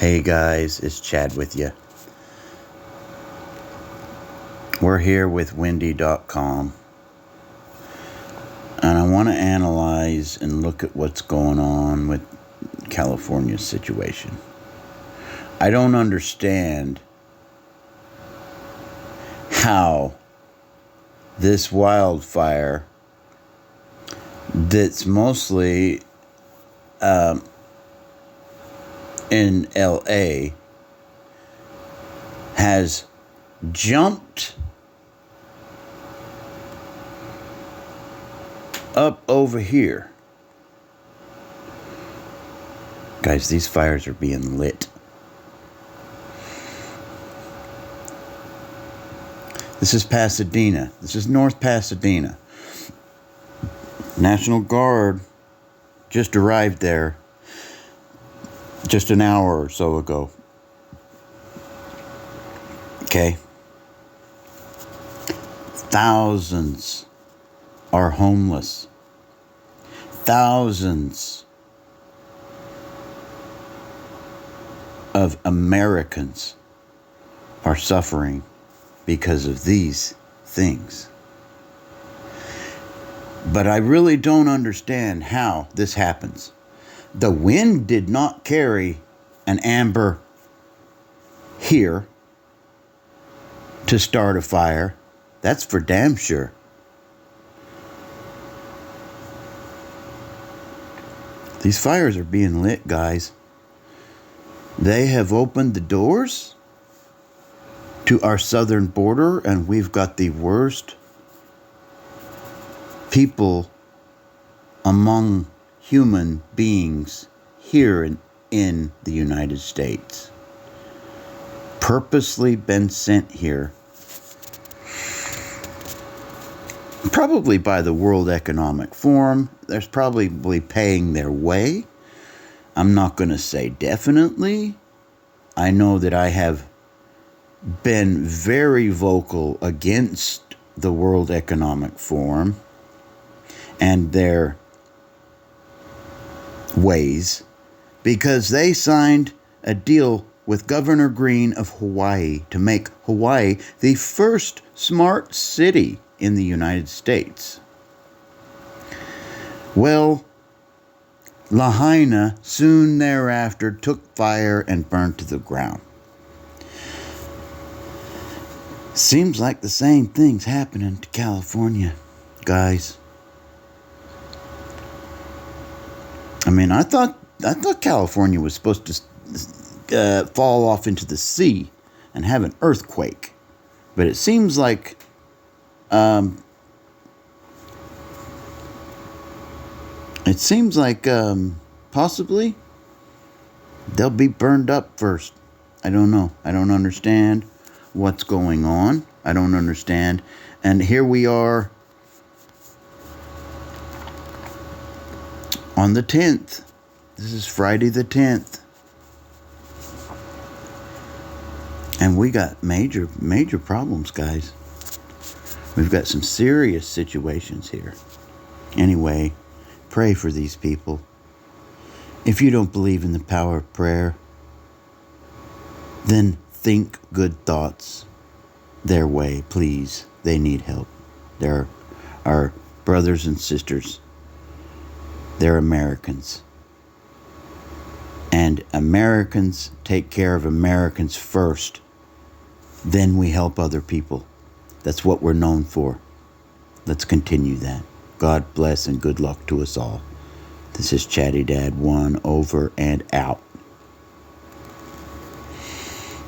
Hey guys, it's Chad with you. We're here with windy.com, and I want to analyze and look at what's going on with California's situation. I don't understand how this wildfire that's mostly in LA has jumped up over here. Guys, these fires are being lit. This is Pasadena. This is North Pasadena. National Guard just arrived there just an hour or so ago. Okay. Thousands are homeless. Thousands of Americans are suffering because of these things. But I really don't understand how this happens. The wind did not carry an amber here to start a fire. That's for damn sure. These fires are being lit, guys. They have opened the doors to our southern border, and we've got the worst people among human beings here in the United States. Purposely been sent here. Probably by the World Economic Forum. They're probably paying their way. I'm not going to say definitely. I know that I have been very vocal against the World Economic Forum and their ways, because they signed a deal with Governor Green of Hawaii to make Hawaii the first smart city in the United States. Well, Lahaina soon thereafter took fire and burned to the ground. Seems like the same thing's happening to California, guys. I mean, I thought California was supposed to fall off into the sea and have an earthquake, but it seems like possibly they'll be burned up first. I don't know. I don't understand what's going on. I don't understand. And here we are on the 10th. This is Friday the 10th. And we got major problems, guys. We've got some serious situations here. Anyway, pray for these people. If you don't believe in the power of prayer, then think good thoughts their way, please. They need help. They're our brothers and sisters. They're Americans. And Americans take care of Americans first. Then we help other people. That's what we're known for. Let's continue that. God bless and good luck to us all. This is Chatty Dad 1 over and out.